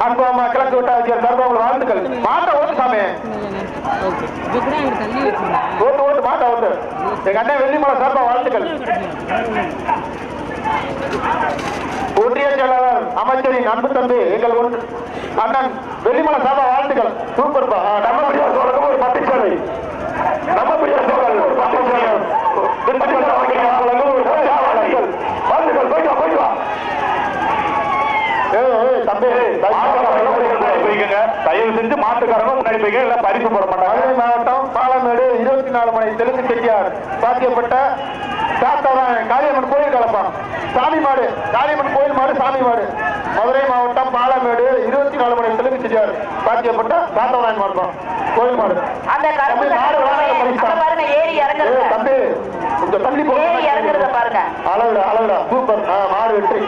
அன்பா கிழக்கு விட்டாச்சியார் சார்பாக வாழ்த்துக்கள். மாட்ட ஓட்டு சாமி, ஓட்டு ஓட்டு மாட்ட ஓட்டு. எங்க அண்ணன் வெள்ளிமலை சார்பா வாழ்த்துக்கள். ஒன்றிய செயலாளர் அமைச்சரின் அன்பு தம்பி எங்கள் அண்ணன் வெள்ளிமலை சார்பா வாழ்த்துக்கள். சூப்பர் பா. நம்ம ஒரு பட்டிச்சாலை, நம்ம ஒரு பட்டிச்சாலை வாழ்த்துக்கள். போயிட்டு வா தயவு செஞ்சு மாட்டுக்காரங்க முன்னாடி போய்க்க, இல்ல பரிசு போட மாட்டாங்க. மதுரை மாவட்டம் பாலமேடு 24 மணி தெலுங்கு செட்டியார் சாத்தியப்பட்ட காளியம்மன் கோயில் கலப்பான் சாமி மாடு, காளியம்மன் கோயில் மாடு சாமி மாடு. மதுரை மாவட்டம் பாலமேடு 24 மணி தெலுங்கு செட்டியார் சாத்தியப்பட்ட சாத்தவராயன் மாடுதான் கோயில் மாடு. தம்பி கொஞ்சம் தள்ளி போக பாருங்க. அழகுடா சூப்பர் மாடு வெற்றி.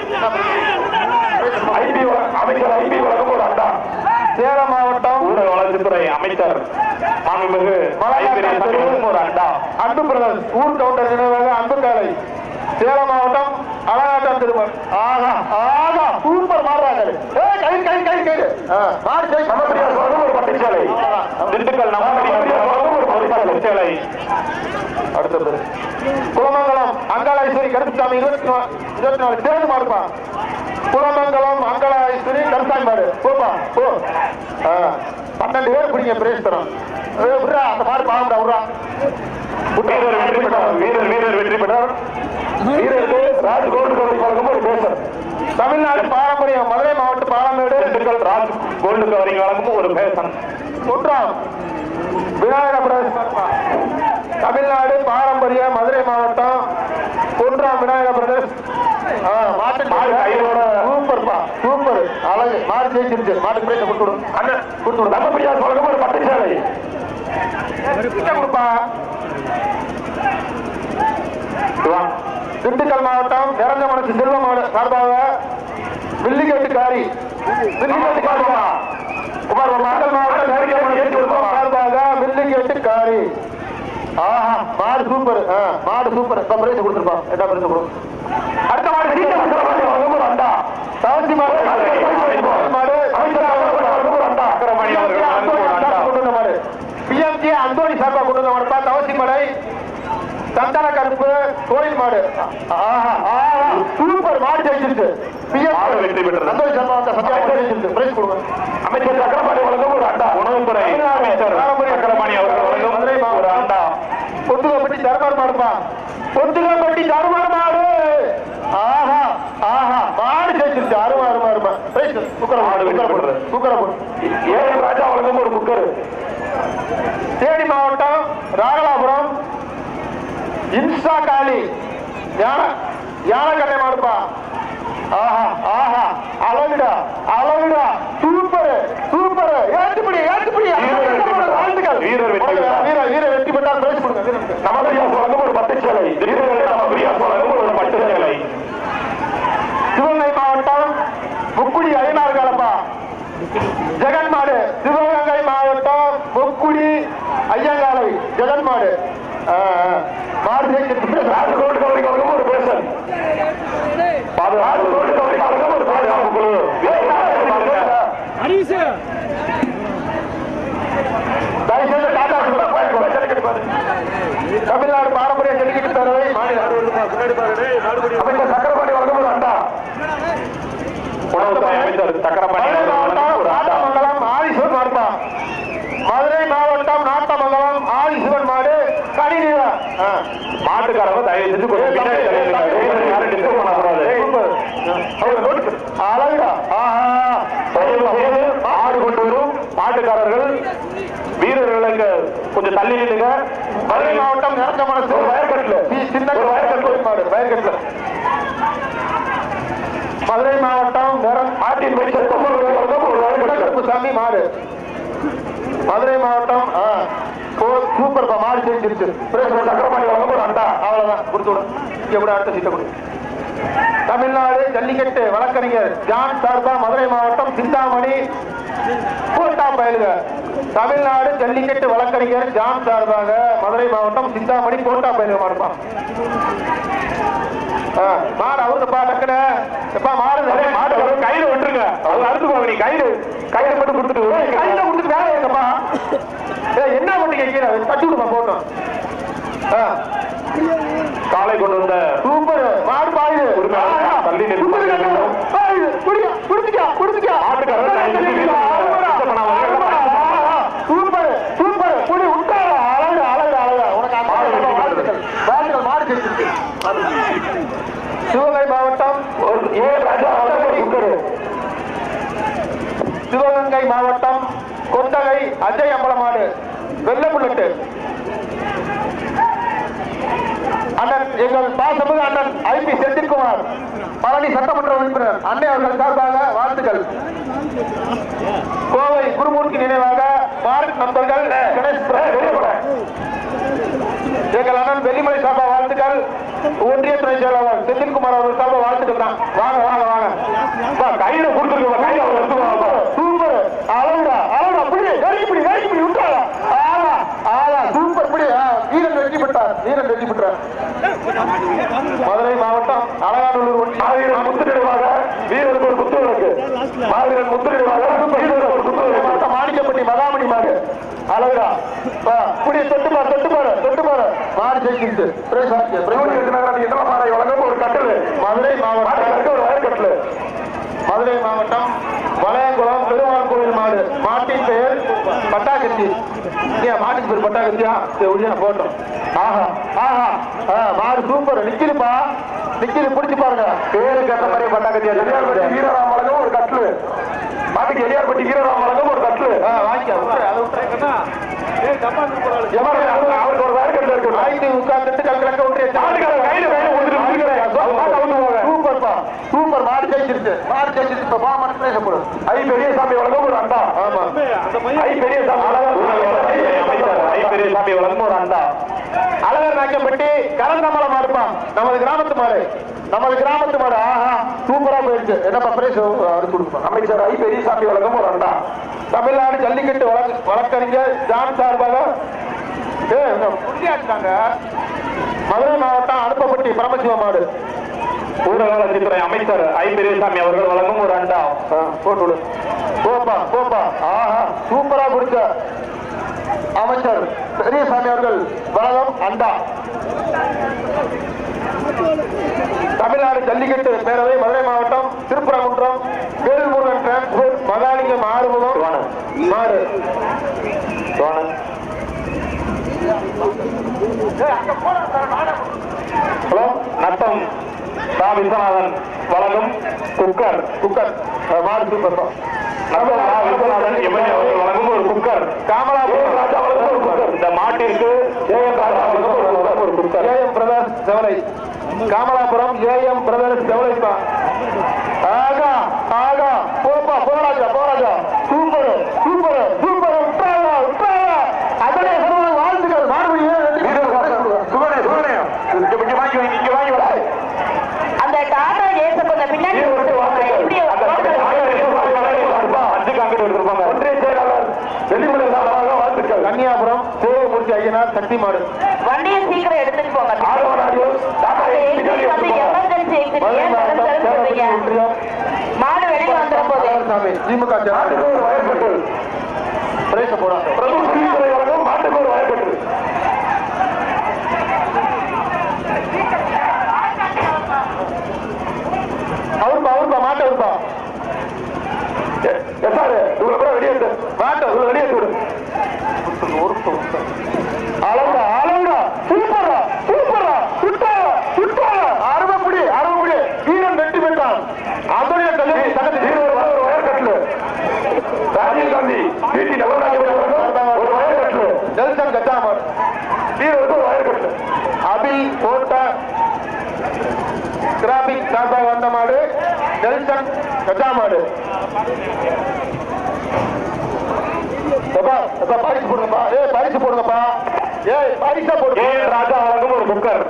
அமைச்சர் ஐபி வழங்கும் ஒரு அண்டா. சேலம் மாவட்டம் ஊரக வளர்ச்சித்துறை அமைச்சர் மாண்புமிகு ஒரு அண்டா. அன்பு பிரதர் ஊர் கவுண்டர் நினைவாக அன்பு காலை. சேலம் மாவட்டம் அழகாட்டம் திருமண். ஆகா ஆகா சூப்பர் மாடுறாங்க. ஒரு பட்டிச்சாலை. திண்டுக்கல் பட்டிச்சாலை. அடுத்தது குளமங்கலம் அங்காளேஸ்வரி கருப்புசாமி 24 சேர்ந்து மாடுப்பா. குளமங்கலம் அங்காளேஸ்வரி கருசாமி மாடு. போப்பா போ. 12 பேர் பிடிங்க பிரேஸ் தரோம். அந்த மாடு பாவம்டா விட்றா. வீரர் வெற்றி பெற்றார். வீரருக்கு ராஜ் கோல்டு கவரிங் வழங்கும் ஒரு பேசர். தமிழ்நாடு பாரம்பரியம் மதுரை மாவட்டம் பாலமேடு திண்டுக்கல் ராஜ் கோல்டு கவரிங் வழங்கும் ஒரு பேசன். குற்றம் விநாயக பிரதேசம். தமிழ்நாடு பாரம்பரிய மதுரை மாவட்டம் குன்றாம் விநாயக பிரதேஷ். சூப்பர்ப்பா சூப்பர் அழகு மாடு ஜெயிச்சிருச்சு. மாட்டுக்கு பேச கொடுத்துடும் அண்ணன் கொடுத்துடும். நம்ம பிரியா வழங்கும் ஒரு பட்டிச்சாலை கொடுப்பா. திண்டுக்கல் மாவட்டம் நிறைஞ்ச மனசு செல்வமாடு சார்பாக வில்லிகேட்டுக்காரி சார்பாக வில்லிகேட்டுக்காரி. ஆஹா மாடு சூப்பர் மாடு சூப்பர். பிரைஸ் கொடுத்துருப்போம். என்ன பிரைஸ் கொடுக்கும். அடுத்த மாடு அண்டா தவசி மாடு பிஎம்ஜி அந்தோணி சார்பா கொண்டு வந்த மாடுப்பா. தவசி மலை சந்தன கருப்பு கோயில் மாடு. சூப்பர் மாடு ஜெயிச்சிருக்கு. அந்தோணி சார்பா வந்த சத்தியா ஜெயிச்சிருக்கு. பிரைஸ் கொடுங்க. அமைச்சர் சக்கரபாணி வழங்கும் ஒரு அண்டா. உணவுத்துறை அமைச்சர் சக்கரபாணி அவர்கள் வழங்கும் மதுரை மாவட்ட அண்டா. பொத்துகப்பட்டி தருமாறு மாடுப்பா. பொத்துகப்பட்டி தருமாறு மாடு. ஆஹா ஆஹா மாடு ஜெயிச்சிருச்சு. அருமா அருமா அருமா. ஏழு ராஜா வழங்கும் ஒரு குக்கர். தேனி மாவட்டம் ராகலாபுரம் இன்ஸ்டா காலி யானை மாடுப்பா. ஆஹா ஆஹா அழகுடா அழகுடா சூப்பர் சூப்பர். ஏற்றுப்படி வாழ்த்துக்கள். வீரர் வெற்றி பெற்றால் பிரைஸ் கொடுங்க. நமது ஒரு பட்டுச்சாலை. ஒரு பட்டுச்சாலை. சிவகங்கை மாவட்டம் முக்குடி ஐநாறு காலப்பா ஜெகன் மாடு. சிவகங்கை மாவட்டம் முக்குடி ஐயங்காலை ஜெகன் மாடு. மாடு ஒரு பேசன். தமிழ்நாடு பாரம்பரிய ஜல்லிக்கட்டு பேரவை அமைச்சர் சக்கரபாணி வழங்கும் ஒரு அண்டா. உணவுத்துறை அமைச்சர் சக்கரபாணி நாட்டமங்கலம் ஆதிசிவன் மாடுப்பா. மதுரை மாவட்டம் நாட்டமங்கலம் ஆதிசிவன் மாடு கனிநீரா. மாட்டுக்காரங்க தயவு செஞ்சு அழகுடா. மாடு கொண்டு வரும் மாட்டுக்காரர்கள் வீரர்களுக்கு கொஞ்சம் தள்ளி நின்றுங்க. மதுரை மாவட்டம் நிறைஞ்ச மனசு வயற்கட்டில் சின்ன வயற்கட்டு மாடு. வயற்கட்டில் மதுரை மாவட்டம் மாட்டின் சாமி மாடு. மதுரை மாவட்டம் சூப்பர் மாடு செஞ்சிருச்சு. சக்கரபாணி வழங்கும் ஒரு அண்டா. அவ்வளவுதான் கொடுத்துடும். இங்க கூட அடுத்த சீட்டை கொடு. தமிழ்நாடு ஜல்லிக்கட்டு வழக்கறிஞர் ஜான் சார்பா மதுரை மாவட்டம் சிந்தாமணி கோட்டா பயலுக. தமிழ்நாடு ஜல்லிக்கட்டு வழக்கறிஞர் ஜான் சார்பாக மதுரை மாவட்டம் சிந்தாமணி கோட்டா பயலுக மாடுப்பான். மாடு அவருப்பா டக்குனு எப்பா மாடு மாடு கையில விட்டுருங்க அவங்க அறுத்துப்பாங்க நீ கையில மட்டும் கொடுத்துட்டு கையில கொடுத்துட்டு வேலை எங்கப்பா என்ன பண்ணீங்க கீழே தட்டி விடுப்பா போட்டோம் காலை கொண்டு வந்த சூப்பர் மாடு பாயுது தள்ளி குடிச்சிக்கா சூப்பர் சூப்பர் குடி விட்டாரா அழகு அழகு அழகு உனக்கு வாழ்த்துக்கள் மாடு செஞ்சிருக்கு சிவகங்கை மாவட்டம் சிவகங்கை மாவட்டம் கொண்டகை அஜய் அம்பலமாடு வெள்ள புல்லட்டு அண்ணன் எங்கள் பாசமிகு அண்ணன் ஐபி செந்தில்குமார் பழனி சட்டமன்ற உறுப்பினர் அன்னை அவர்கள் சார்பாக வாழ்த்துக்கள். கோவை குருமூர்த்தி நினைவாக பாரத் நண்பர்கள் எங்கள் அண்ணன் வெள்ளிமலை சார்பா வாழ்த்துக்கள். ஒன்றிய துணை செயலாளர் செந்தில்குமார் அவர்கள் சார்பா வாழ்த்துக்கள் தான். வாங்க வாங்க வாங்க கையில கொடுத்துருக்கோம் கையில சூப்பர் அழகுடா அழகுடா புடி வேலைக்கு புடி விட்டாரா ஆளா ஆளா சூப்பர் புடி வீரன் வெற்றி பெற்றார் வீரன் வெற்றி பெற்றார். மதுரை மாவட்டம் அலங்காநல்லூர் ஒன்றிய முத்துநிலைவாக வீரருக்கு ஒரு புத்து விளக்கு மாவீரன் முத்துநிலைவாக ஒரு புத்து விளக்கு மாணிக்கப்பட்டி மகாமணி மாடு அழகுடா புடி தொட்டு பாரு மாடு ஜெயிக்கிட்டு வழங்கும் ஒரு கட்டல் மதுரை மாவட்டம் ஒரு வயற்கட்டல் மதுரை மாவட்டம் வளையங்குளம் பெருமாள் கோவில் மாடு மாட்டின் பெயர் பட்டாக்கத்தி மாட்டின் பேர் பட்டாக்கத்தியா ஒழியா போட்டோம் ஆஹா ஆஹா மாடு சூப்பர் நிக்கிதுப்பா நிக்கிது பிடிச்சு பாருங்க பேரு கட்ட மாதிரி பட்டாக்கத்தியா எலியார்பட்டி வீரராம் வழங்கும் ஒரு கட்லு மாட்டுக்கு எலியார்பட்டி வீரராம் வழங்கும் ஒரு கட்லு வாங்கிக்க அவருக்கு ஒரு வேலைக்கட்டில் இருக்கு ஐந்து உட்கார்ந்துட்டு கலக்க சூப்பர்ப்பா சூப்பர் மாடு ஜெயிச்சிருச்சு மாடு ஜெயிச்சிருச்சு இப்ப பா மட்டும் பேசப்படும் ஐ பெரியசாமி வழங்கும் ஒரு அண்டா ஆமா ஐ பெரியசாமி வழங்கும் ஒரு அண்டா அழகர் நாயக்கப்பட்டி கரந்தமல மாடுப்பா நமது கிராமத்து மாடு ஆஹா சூப்பரா போயிடுச்சு என்னப்பா பிரைஸ் அறுத்து கொடுப்போம் அமைச்சர் ஐ பெரியசாமி வழங்கும் ஒரு அண்டா தமிழ்நாடு ஜல்லிக்கட்டு வழக்கறிஞர் ஜான் சார்பாக மதுரை மாவட்டம் அனுப்பப்பட்டி பரமசிவ மாடு ஊரக வளர்ச்சித்துறை அமைச்சர் ஐ பெரியசாமி அவர்கள் வழங்கும் ஒரு அண்டா போட்டு போப்பா ஆஹா சூப்பரா பிடிச்ச அமைச்சர் பெரியசாமி அவர்கள் வழங்கும் அண்டா. தமிழ்நாடு ஜல்லிக்கட்டு பேரவை மதுரை மாவட்டம் திருப்பரங்குன்றம் வேல்முருகன் டிரான்ஸ்போர்ட் மகாலிங்கம் ஆறுமுகம் மாடு ஹலோ நத்தம் விஸ்வநாதன் வழங்கும் குக்கர் மாடு சூப்பர் விஸ்வநாதன் எம்எல்ஏ அவர்கள் வழங்கும் ஒரு குக்கர் காமலாபுரம் ராஜா வழங்கும் ஒரு குக்கர் இந்த மாட்டிற்கு ஏஎம் ராஜா வழங்கும் ஒரு குக்கர் ஏஎம் பிரதர்ஸ் செவலை காமலாபுரம் ஏஎம் பிரதர்ஸ் செவலைப்பா ஆகா ஆகா போராஜா சூப்பர் அதே வாழ்த்துக்கள் அந்த டாடா ஏச கொஞ்சம் பின்னாடி ஒன்றிய செயலாளர் வெளிமலை வாழ்த்துக்கள் கன்னியாபுரம் சிவமூர்த்தி ஐயனார் சக்தி மாடு வண்டியை சீக்கிரம் எடுத்துட்டு போங்க மாடு வெளியே வந்துட போது திமுக மாட்டுக்கு ஒரு வயப்பட்டு அவருப்பா மாட்டை இருப்பா இவ்வளவு வெளியேற்று மாட்டை வெளியேற்று விடு அழகா சூப்பரா அறுபடி வீரன் வெற்றி பெற்றான் அதோடைய ஒரு வயற்கட்டு ராஜீவ் காந்தி வீட்டில் ஒரு வயற்கட்டு ஜெல்சன் கச்சாமர் வீரருக்கு ஒரு வயற்கட்டு அபில் கோட்டா கிராபிக் சார்பாக வந்த மாடு நெல்சன் கச்சா மாடு பரிசு போடுங்கப்பா பரிசு போடுங்கப்பா பரிசா போடு ராஜா வழங்கும் ஒரு குக்கர்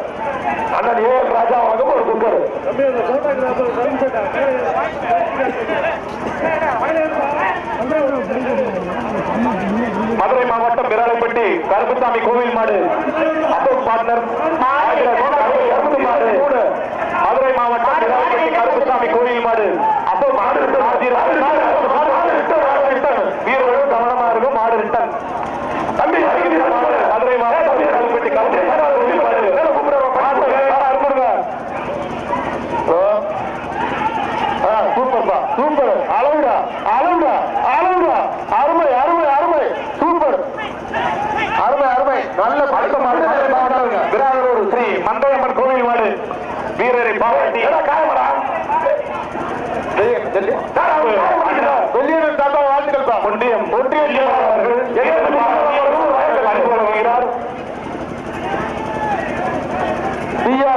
அண்ணன் ராஜா வழங்கும் ஒரு குக்கர் மதுரை மாவட்டம் விராலைப்பட்டி கருப்புசாமி கோவில் மாடு அசோக் பார்ட்னர் மாடு சாமி கோயில் மாடு. அப்போ மாடு வீரர்கள் கவனமா இருக்கும். மாடு ரிட்டன் தம்பி மதுரை மாவட்டம் கல்பட்டி சூப்பர்ப்பா சூப்பர். அளவுடா அளவுடா அளவுடா. அருமை அருமை அருமை சூப்பர் அருமை அருமை. நல்ல படுத்த மாவட்டம் விராகரூர் ஸ்ரீ மந்தையம்மன் கோவில் மாடு. வீரரை பாராட்டி காயமடா வெளியேறும் தாத்தா வாழ்த்துக்கள்ப்பா. ஒன்றியம்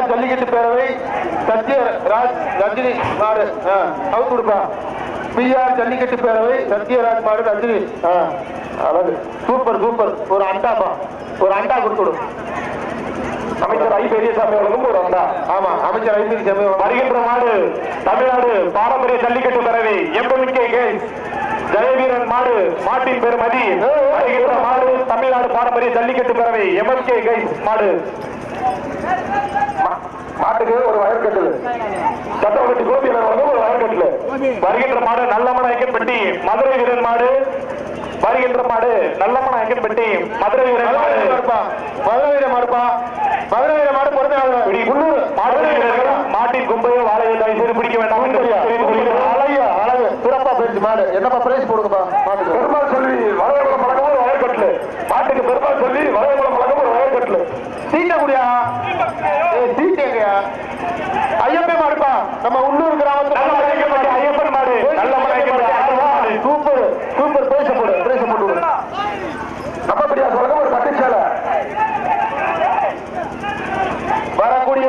ஜல்லிக்கட்டு பேரவை சத்யராஜ் ரஜினி மாடு அவுத்து கொடுப்பா. பிஆர் ஜல்லிக்கட்டு பேரவை சத்யராஜ் மாடு ரஜினி. அதாவது சூப்பர் சூப்பர். ஒரு அண்டாப்பா ஒரு அண்டா கொடுத்துடும். அமைச்சர் ஐ பெரியசாமி அவர்களுக்கும் ஒரு அண்டா. ஆமா அமைச்சர் ஐ பெரியசாமி வருகின்ற மாடு தமிழ்நாடு பாரம்பரிய ஜல்லிக்கட்டு பேரவை எம்பமிக்கே ஜெயவீரன் மாடு. மாட்டின் பெருமதி வருகின்ற மாடு தமிழ்நாடு பாரம்பரிய ஜல்லிக்கட்டு பேரவை எம்எம்கே கைஸ் மாடு. மாட்டுக்கு ஒரு வயற்கட்டில் சட்டப்பட்டி கோபியில் ஒரு வயற்கட்டில் வருகின்ற மாடு நல்லமன ஐக்கன்பட்டி மதுரை வீரன் மாடு. வருகின்ற மாடு நல்லமன ஐக்கன்பட்டி மதுரை வீரன் மாடு. மதுரை வீரன் மாடுப்பா. மதுரை வீரன் மாடு பொறுத்த மாட்டின் கும்பையோ வாழையோ தயவு பிடிக்க வேண்டாம். அழகியா அழகு சிறப்பா போயிடுச்சு மாடு. என்னப்பா பிரைஸ் போடுங்கப்பா மாட்டுக்கு. பெருமாள் சொல்லி வளையகுளம் பழக்கம் ஒரு வயற்கட்டில் மாட்டுக்கு. பெருமாள் சொல்லி வளையகுளம் பழக்கம் ஒரு வயற்கட்டில் சீட்டை குடியா சீட்டேங்கயா. ஐயப்பன் மாடுப்பா நம்ம உள்ளூர் கிராமத்தில் ஐயப்பன் மாடு. நல்ல சூப்பர் சூப்பர். பேச போடு பேச போட்டு நம்மப்படியா சொல்ல ஒரு பட்டுச்சாலை. வரக்கூடிய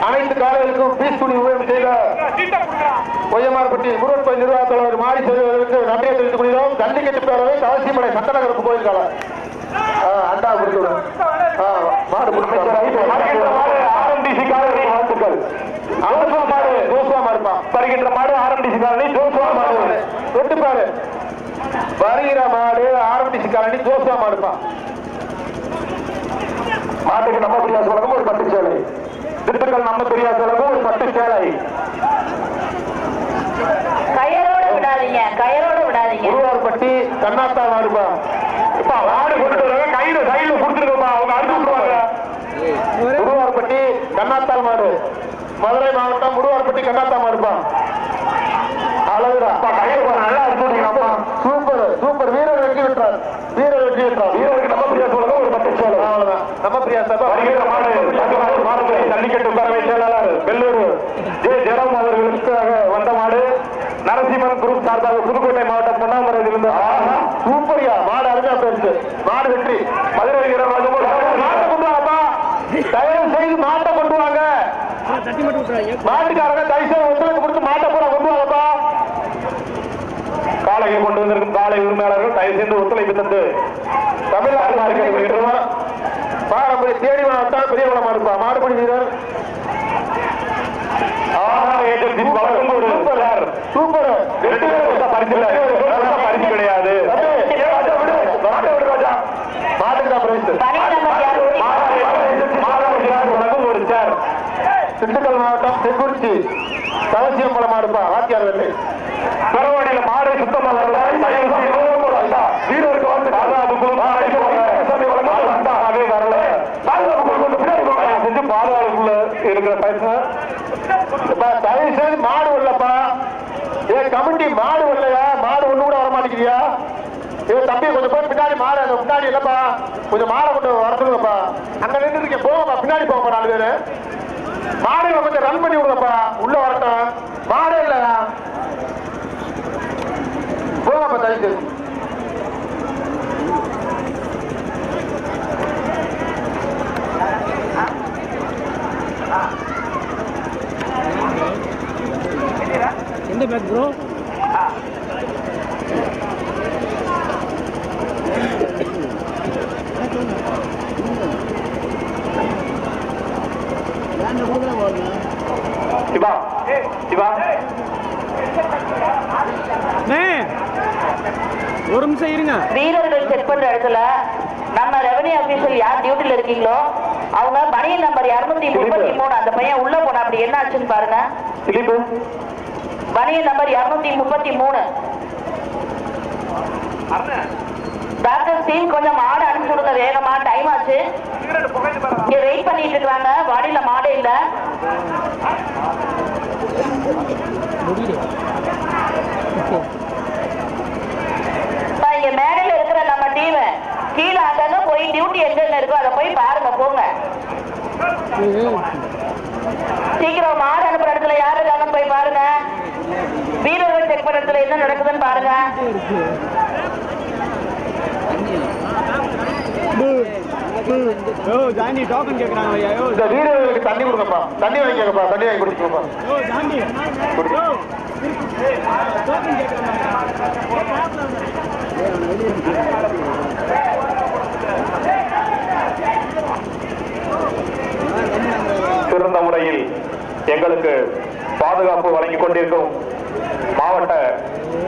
அனைத்து காலைகளுக்கும் பீஸ் துணி உபயோகம் செய்த ஒய்யமார்பட்டி முருகன் கோயில் நிர்வாகத்தலைவர் மாறி செல்வதற்கு நன்றியை தெரிவித்துக் கொள்கிறோம். ஜல்லிக்கட்டு பேரவை தவசிமலை சட்டநகருக்கு கோயில் காலம் அண்டா கொடுத்து மாடு ஆர்எம்டிசி காலனி வாழ்த்துக்கள். ஜோசுவா மாடு ஜோசுவா மாடுப்பா. வருகின்ற மாடு ஆர்எம்டிசி காலனி ஜோசுவா மாடு. தொட்டு பாரு வருகிற மாடு ஆர்எம்டிசி காலனி ஜோசுவா மாடுப்பா. மாட்டுக்கு நம்ம பிரியா சொல்லவும் ஒரு பட்டு சேலை. திண்டுக்கல் நம்ம பிரியா சொல்லவும் ஒரு பட்டு சேலை. கயரோட விடாதீங்க கயரோட விடாதீங்க. உருவார்பட்டி கண்ணாத்தா மாடுப்பா. இப்ப மாடு கொண்டு வருவாங்க கையில கையில கொடுத்துருக்கோம்ப்பா. அவங்க அடுத்து விட்டுருவாங்க. உருவார்பட்டி கண்ணாத்தால் மாடு. மதுரை மாவட்டம் உருவார்பட்டி கண்ணாத்தா மாடுப்பா. அழகுடா கையில நல்லா அடிச்சுட்டீங்கப்பா. Super super. வீரர் வெற்றி பெற்றார். வீரர் வெற்றி பெற்றார். வீரருக்கு நம்ம பிரியா சொல்லவும் ஒரு பட்டு சேலை. அவ்வளவுதான் நம்ம பிரியா சபை. வருகிற மாடு ஜல்லிக்கட்டு பேரவை செயலாளர் வெள்ளூர் ஜே ஜெரம் அவர்களுக்காக வந்த மாடு. நரசிம்மன் குரூப் சார்பாக புதுக்கோட்டை மாவட்டம் பொன்னாமரையிலிருந்து. சூப்பரியா மாடு அருமையா போயிடுச்சு. மாடு வெற்றி. மதுரை வீரர் மாட்டை கொண்டு வாங்கப்பா. தயவு செய்து மாட்டை கொண்டு வாங்க. மாட்டுக்காரங்க தயவு செய்து ஒத்துழைப்பு கொடுத்து மாட்டை பூரா கொண்டு வாங்கப்பா. காளையை கொண்டு வந்திருக்கும் காளை உரிமையாளர்கள் தயவு செய்து ஒத்துழைப்பு தந்து தமிழ்நாடு பாரம்பரிய தேடி மாவட்டம் பெரியகுளம் மாடுப்பா. மாடுபடி வீரர் சூப்பர். பரிசு கிடையாது. ஒரு சேர். திண்டுக்கல் மாவட்டம் செங்குறிச்சி தவசியம்பலம் மாடுப்பா. வாத்தியார் வெள்ளை பெறவாடியில் மாடு சுத்தமாக வீரருக்கு வந்து பாதுகாப்புக்குள்ள இருக்கிற பைசா தயவு செய்து மாடு வரலப்பா. கமிட்டி மாடு வரலையா? மாடு ஒண்ணு கூட வர மாட்டேங்கிறியா? தம்பி கொஞ்சம் பேர் பின்னாடி மாடு அந்த பின்னாடி இல்லப்பா. கொஞ்சம் மாடை கொண்டு வர சொல்லுங்கப்பா. அங்க நின்று இருக்கேன் போங்கப்பா. பின்னாடி போங்கப்பா. 4 பேரு மாடுகளை கொஞ்சம் ரன் பண்ணி விடுங்கப்பா. உள்ள வரட்டும். மாடே இல்லையா? போங்கப்பா தயவு செய்து. எந்த பேக் ப்ரோ? சிவா சிவா ஒரு நிமிஷம் இருங்க. வீரர்கள் செக் பண்ற இடத்துல நம்ம ரெவன்யூ ஆபீசர் யார் டியூட்டில இருக்கீங்களோ அவங்க பணியின் நம்பர் 233 அந்த பையன் உள்ள போனா அப்படி என்ன ஆச்சுன்னு பாருங்க. பனியன் நம்பர் 233. டாக்டர் சீன் கொஞ்சம் மாடு அனுப்பிச்சு விடுங்க வேகமா, டைம் ஆச்சு. இங்க வெயிட் பண்ணிட்டு இருக்காங்க, வாடியில மாடு இல்ல. இங்க மேடையில இருக்கிற நம்ம டீம் கீழே அங்கங்க போய் டியூட்டி எங்க இருக்கோ அதை போய் பாருங்க, போங்க சீக்கிரம். மாடு அனுப்புற இடத்துல யாரு இருக்காங்கன்னு போய் பாருங்க. வீரர்கள் செக் பண்ண இடத்துல என்ன நடக்குதுன்னு பாருங்க. ஜாண்டி டோக்கன் கேக்குறாங்க ஐயா. இந்த வீரர்களுக்கு தண்ணி கொடுங்கப்பா, தண்ணி வாங்கிக்கப்பா, தண்ணி வாங்கி குடிச்சுக்கப்பா. ஜாண்டி டோக்கன் கேக்குறாங்க. சிறந்த முறையில் எங்களுக்கு பாதுகாப்பு வழங்கிக் கொண்டிருக்கும் மாவட்ட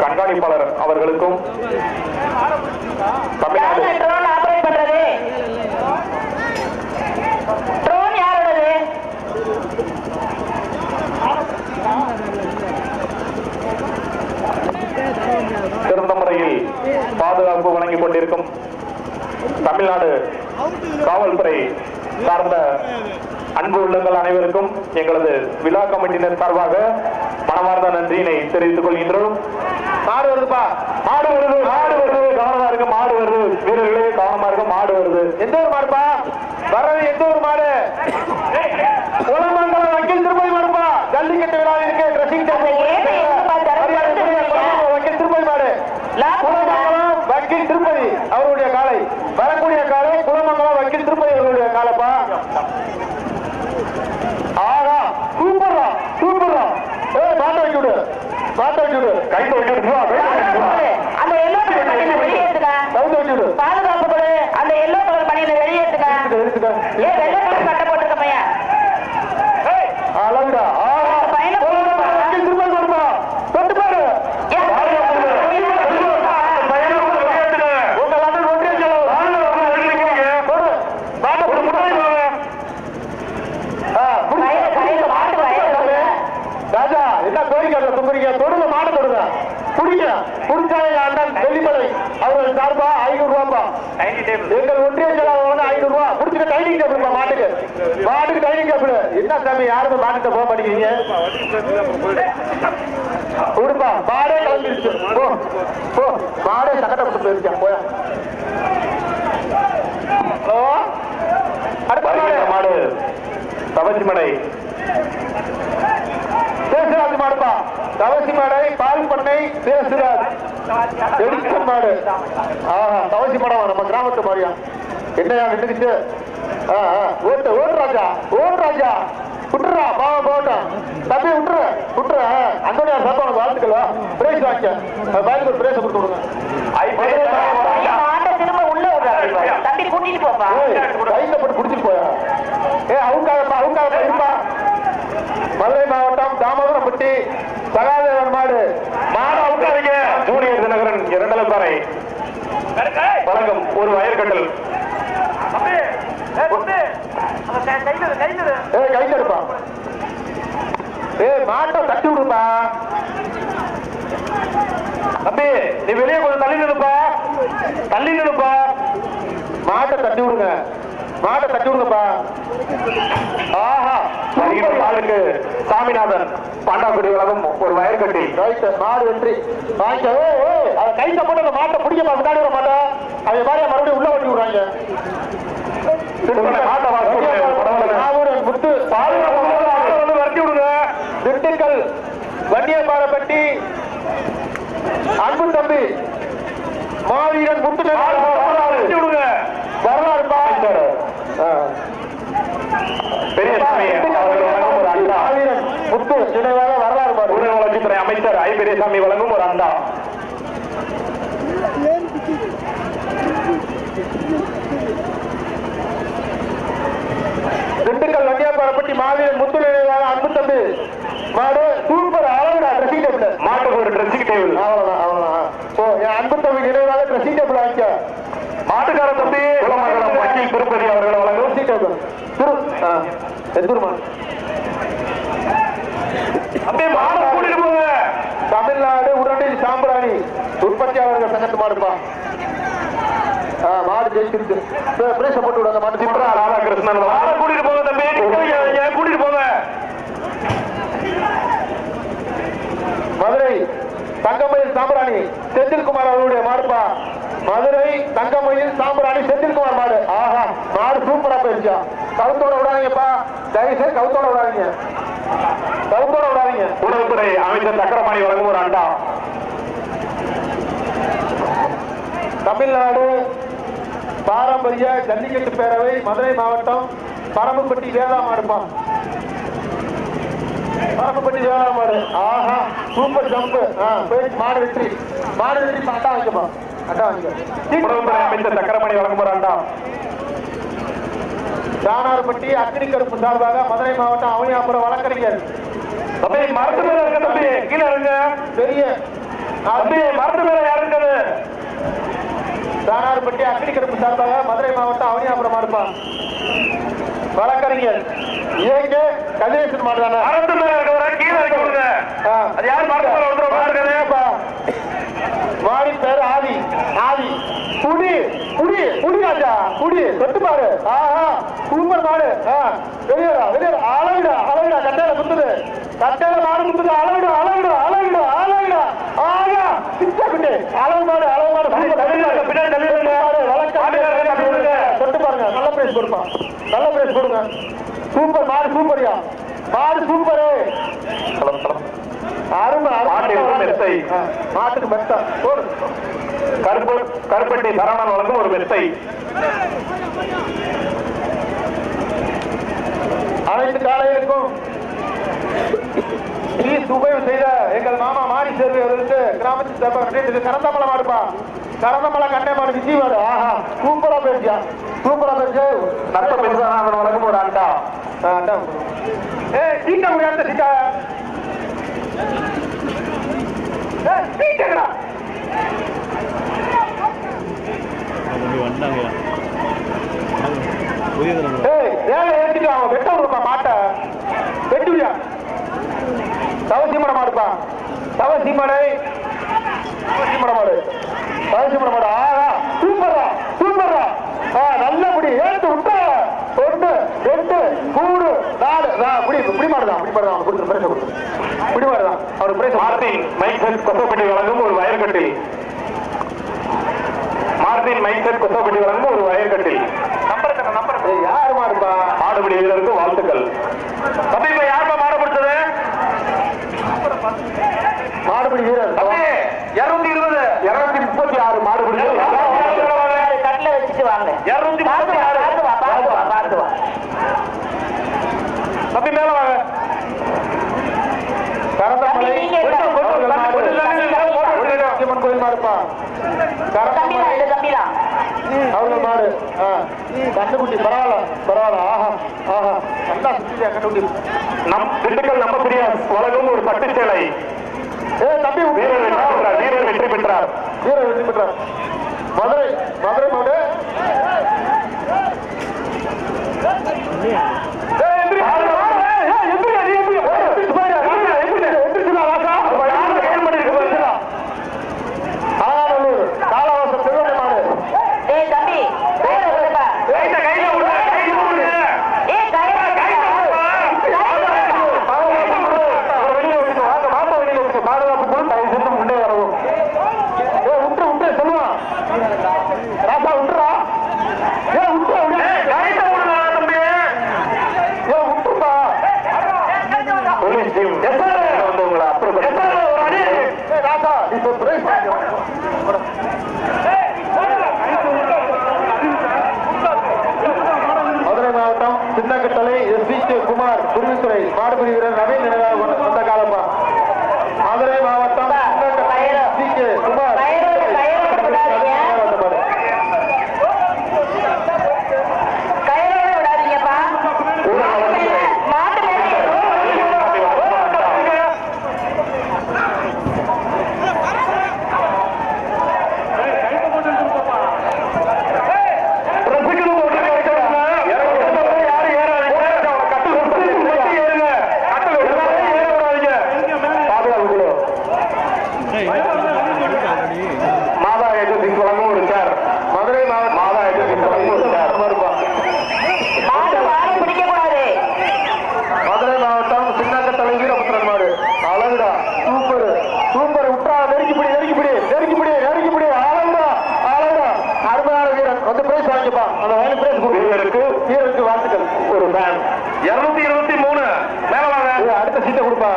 கண்காணிப்பாளர் அவர்களுக்கும் தமிழ்நாடு ட்ரோன் ஆபரேட் பண்றது ட்ரோன் யாரோடது? சிறந்த முறையில் பாதுகாப்பு வழங்கிக் கொண்டிருக்கும் தமிழ்நாடு காவல்துறை சார்ந்த அன்பு உள்ளங்கள் அனைவருக்கும் எங்களது விழா கமிட்டியினர் சார்பாக மனமார்ந்த நன்றியினை தெரிவித்துக் கொள்கின்றோம். மாடு வருதுப்பா, மாடு வருது, மாடு வருது, கவனமா இருக்கு, மாடு வருது, வீரர்களே கவனமா இருக்கு, மாடு வருது. எந்த ஒரு மாடுப்பா வர்றது? எந்த ஒரு மாடு? குளமங்கலம் வக்கீல் திருப்பதி மாடுப்பா, ஜல்லிக்கட்டு விழாவிற்கு ட்ரெஸ்ஸிங் வக்கீல் திருப்பதி மாடு, குளமங்கலம் வக்கீல் திருப்பதி அவருடைய காலை, வரக்கூடிய காலை குளமங்கலம் வக்கீல் திருப்பதி அவருடைய காலைப்பா. ஆகா, சூப்பர்ரா சூப்பர்ரா. மாட்ட வச்சு விடு, மாட்ட வச்சு விடு, கைத்த வச்சு விடு, அந்த எல்லோ கலர் பனியனை வெளியேற்றுங்க. கவுந்து வச்சு விடு. பாதுகாப்பு கொடு, அந்த எல்லோ கலர் பனியனை வெளியேற்றுங்க. ஏன் வெள்ளை கலர் சட்டை போட்டுருக்க பையன்? அளவுடா. ஆகா, வக்கீல் திருப்பதி மாடுப்பா, தொட்டு பாரு. ராஜா என்ன கோரிக்கை தும்புறீங்க? தொடுங்க, மாட தொடுங்க, புடிங்க. புடிச்சாங்க அண்ணன் வெள்ளிமலை அவர்கள் சார்பா 500 ரூபாப்பா. எங்கள் ஒன்றிய செயலாளர் 500 ரூபா புடிச்சுக்க. டைனிங் டேபிள் மாட்டுக்கு, மாட்டுக்கு டைனிங் டேபிள். என்ன சாமி யாருமே மாட்டுக்கு போக மாட்டேங்கிறீங்க? கொடுப்பா, மாடே கிளம்பிடுச்சு. போ போ, மாடே சக்கட்டப்பட்டு போயிருக்கேன். போயா. ஹலோ, அடுத்த மாடு தவசிமடை பேசுறாது மாடுப்பா. தவசி மாடை பால் பண்ணை பேசுறாது எடுக்கும் மாடு. ஆஹா, தவசி மாடா நம்ம கிராமத்து மாதிரியா? என்னையா நின்றுச்சு? ஓட்டு ஓட்டு ராஜா, ஓட்டு ராஜா. விட்டுறா பாவ போட்டோம் தம்பி, விட்டுரு விட்டுரு. அந்தோனியா சாப்பா உனக்கு வாழ்த்துக்கல்வா, பிரேஸ் வாங்க. பயனுக்கு ஒரு பிரேச கொடுத்து விடுங்க. மாட்டை திரும்ப உள்ள விடுறாங்க. தம்பி கூட்டிட்டு போப்பா. கையில போட்டு குடிச்சிட்டு போயா? அவங்காகப்பா, அவங்காகப்பா இருப்பா. மதுரை மாவட்டம் தாமோதரப்பட்டி சகாதேவன் மாடு, மாடு அவுக்காதீங்க. ஜூனியர் தினகரன் இரண்டலப்பாறை வழங்கும் ஒரு வயற்கட்டல். கையில இருப்பா. மாட்டை தட்டி விடுப்பா தம்பி. நீ வெளியே கொஞ்சம் தள்ளி நிற்பா, தள்ளி நிற்பா. மாட்டை தட்டி விடுங்க, மாட்டை தட்டி விடுங்கப்பா. ஆஹா, மாடுக்கு சாமிநாதன் பாண்டாக்குடி வழங்கும் ஒரு வயற்கட்டி. மாடு வெற்றி வாங்க. அதை கைத்த போட்டு அந்த மாட்டை பிடிக்க முன்னாடி வர மாட்டேன். அதை மாதிரி மறுபடியும் உள்ள வண்டி விடுறாங்க. முத்து பாதுகாப்பு வரட்டி விடுங்க. திண்டுக்கல் வண்டியம்பாறைப்பட்டி அன்பு தம்பி மாவீரன் முத்து விடுங்க. வரலாறு பெரியசாமி அவர்கள் வழங்கும் ஒரு அண்டா. மாவீரன் முத்து நினைவாக வரலாறு பாரு. ஊரக வளர்ச்சித்துறை அமைச்சர் ஐ பெரியசாமி வழங்கும் ஒரு அண்டா. திண்டுக்கல் வண்டியம்பாறைப்பட்டி மாவீரன் முத்து நினைவாக அன்பு தம்பி மாடு சூப்பர். அளவுடா ட்ரெஸ்ஸிங் டேபிள், மாட்டுக்கு ஒரு ட்ரெஸ்ஸிங் டேபிள். அவ்வளவுதான் அவ்வளவுதான். என் அன்பு தம்பி நினைவாக ட்ரெஸ்ஸிங் டேபிள் வாங்கிக்க. மாட்டுக்கார தம்பி குளமங்கலம் வக்கீல் திருப்பதி அவர்கள் வழங்கும் ட்ரெஸ்ஸிங் டேபிள். எத்தூர்மா அப்படியே மாடு கூட்டிட்டு போங்க. வாடிக்கையாளர்கள் சங்கத்து மாடுப்பா. மாடு ஜெயிச்சிருக்கு. பிரேச போட்டு விட அந்த மாடு. சித்ரா ராதாகிருஷ்ணன் மாடை கூட்டிட்டு போங்க தம்பி, கூட்டிட்டு போங்க. மதுரை தங்கமயில் சாம்பிராணி செந்தில்குமார் அவருடைய மாடுப்பா. மதுரை தங்கமயில் சாம்பிராணி செந்தில்குமார் மாடு. ஆஹா, மாடு சூப்பரா போயிருச்சா. கவுத்தோட விடாதீங்கப்பா, தயவுசெய்து கவுத்தோட விடாதீங்க, கவுத்தோட விடாதீங்க. உணவுத்துறை அமைச்சர் சக்கரபாணி வழங்கும் ஒரு அண்டா. தமிழ்நாடு பாரம்பரிய ஜல்லிக்கட்டு பேரவை மதுரை மாவட்டம் பரம்பப்பட்டி வேதா மாடுப்பா. பரம்பப்பட்டி வேதா மாடு. ஆஹா, சூப்பர் ஜம்ப். போயிடுச்சு, மாடு வெற்றி, மாடு வெற்றி. அட்டா வைக்கப்பா, அட்டா வைக்க. உணவுத்துறை அமைச்சர் சக்கரபாணி வழங்கும் ஒரு அண்டா. தானார்பட்டி அக்னி கருப்பு சார்பாக மதுரை மாவட்டம் அவனியாபுரம் வழக்கறிஞர். தம்பி மரத்து மேல இருக்க தம்பி, கீழே இருங்க. பெரிய தம்பி மரத்து மேல யாரு இருக்காது? தானார்பட்டி அக்னி கருப்பு சார்பாக மதுரை மாவட்டம் அவனியாபுரம் மாடுப்பா. வழக்கறிஞர் ஏகே கதிரேசன் மாடுதானே. மரத்து மேல இருக்கவர கீழே இருக்க விடுங்க. அது யாரு மரத்து மேல ஒருத்தர் மாடுறதுப்பா. மாடி பேரு ஆதி. ஆதி புடி புடி புடி ராஜா, புடி தொட்டு பாரு. ஆஹா, சூப்பர் மாடு. வெளியேறா வெளியேறா. அழகுடா அழகுடா, கட்டையில குத்துது, கட்டையில மாடு குத்துது. அழகுடா அழகுடா அழகுடா அழகுடா. ஆகா, பிச்சா குட்டி. அழகு மாடு அழகு மாடு. பின்னாடி தள்ளிடுங்க. தொட்டு பாருங்க, நல்ல பிரைஸ் கொடுப்பா, நல்ல பிரைஸ் கொடுங்க. சூப்பர் மாடு, சூப்பரியா மாடு, சூப்பரு. அருமை மெத்தை. மாட்டுக்கு மெத்த போடு. கருப்பட்டி சரவணன் வழங்கும் ஒரு மெத்தை. அனைத்து காலைகளுக்கும் உபயோகம் செய்த எங்கள் மாமா மாரி சேர்வை அவர்களுக்கு கிராமத்தின் சார்பாக கரந்தமலை மாடுப்பா. கரந்தமலை கண்ணை மாடு விஜய் மாடு. ஆஹா, சூப்பரா போயிருச்சா, சூப்பரா போயிருச்சு. நற்ப பெருசான வழங்கும் ஒரு அண்டா. அண்டா சீட்டா முடியாத சீட்டா சீட்டா வந்தாங்க புதிய வேலை ஏற்றிட்டு அவன் வெட்ட விடுப்பா, மாட்டை வெட்டுவியா. தவசீமட மாடுப்பா, தவசீமடை, தவசீமட மாடு, தவசீமட மாடு. ஆஹா, சூப்பரா சூப்பரா. நல்லபடி ஏற்று விட்ட. 1 2 3 4 புடி மாடுதான், புடி மாடுதான். அவன் கொடுத்து பிரைஸ் கொடுத்து புடி மாடுதான். அவனுக்கு பிரைஸ். மார்டின் மைக் செட் கொசப்பட்டி வழங்கும் ஒரு வயர்கட்டில். மார்டின் மைக் செட் கொசப்பட்டி வழங்கும் ஒரு வயர்கட்டில். நம்பர் யாரு மாடுப்பா? மாடுபிடி வீரருக்கு வாழ்த்துக்கள். தம்பி இப்ப யாருப்பா மாடு பிடிச்சது? மாடுபிடி வீரர் 220 236 மாடு பிடிச்சது. கட்டில வச்சுட்டு வாங்க. 236. பார்த்து வா. தம்பி மேல வாங்க. கரந்தமலை கோயில் மாடுப்பா. கரந்தமலை தம்பிதான் அவர்கள் மாடு. கண்டுக்குட்டி பரவாயில்ல பரவாயில்ல. ஆஹா ஆஹா, நல்லா சுத்தியா கண்டுக்குட்டி. திண்டுக்கல் நம்ம பிரியாஸ் வழங்கும் ஒரு பட்டு சேலை. தம்பி வீரர் வெற்றி பெற்றார். வீரர் வெற்றி பெற்றார். மதுரை மதுரை மாடு. காலவாசம் திருவண்ணை மாடு. தம்பி முன்னே வரவும். விட்டு சொல்லுவான் ராசா, விட்டுறா. விட்டு 223 மேல வாங்க. அடுத்த சீட்டை கொடுப்பா.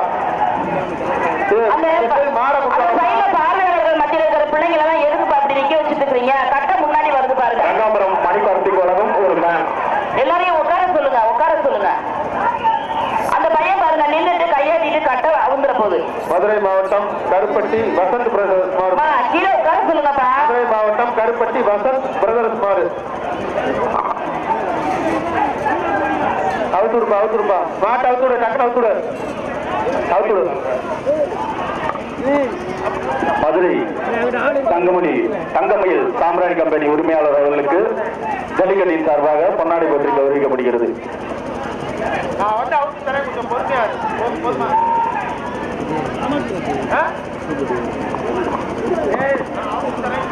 அந்த மாட சைடுல பார்வையாளர்கள் மத்தியில் இருக்கிற பிள்ளைங்களை எல்லாம் எதுக்கு அப்படி நிக்க வச்சுட்டு இருக்கீங்க? கட்ட முன்னாடி வருது பாருங்க. ரங்காபுரம் மணிக்கார்த்தி கழகம் ஒரு மேன். எல்லாரையும் உட்கார சொல்லுங்க, உட்கார சொல்லுங்க. அந்த பையன் பாருங்க நின்றுட்டு கையாட்டிட்டு கட்ட அவுந்துற போகுது. மதுரை மாவட்டம் கருப்பட்டி வசந்த் பிரதர்ஸ் மாடு. கீழே உட்கார சொல்லுங்கப்பா. மதுரை மாவட்டம் கருப்பட்டி வசந்த் பிரதர்ஸ் மாடு. அவுத்துடுப்பா அவுத்துடுப்பா. மாட்டை அவுத்துடு, டக்குனு அவுத்துடு அவுத்துடு. மதுரை தங்கமயில் சாம்பிராணி கம்பெனி உரிமையாளர் அவர்களுக்கு ஜல்லிக்கட்டின் சார்பாக பொன்னாடை பற்றி கௌரவிக்கப்படுகிறது. நான் வந்து அவுத்து தரேன், கொஞ்சம் பொறுமையா இரு. போதுமா? ஏய், நான் அவுத்து தரேன்.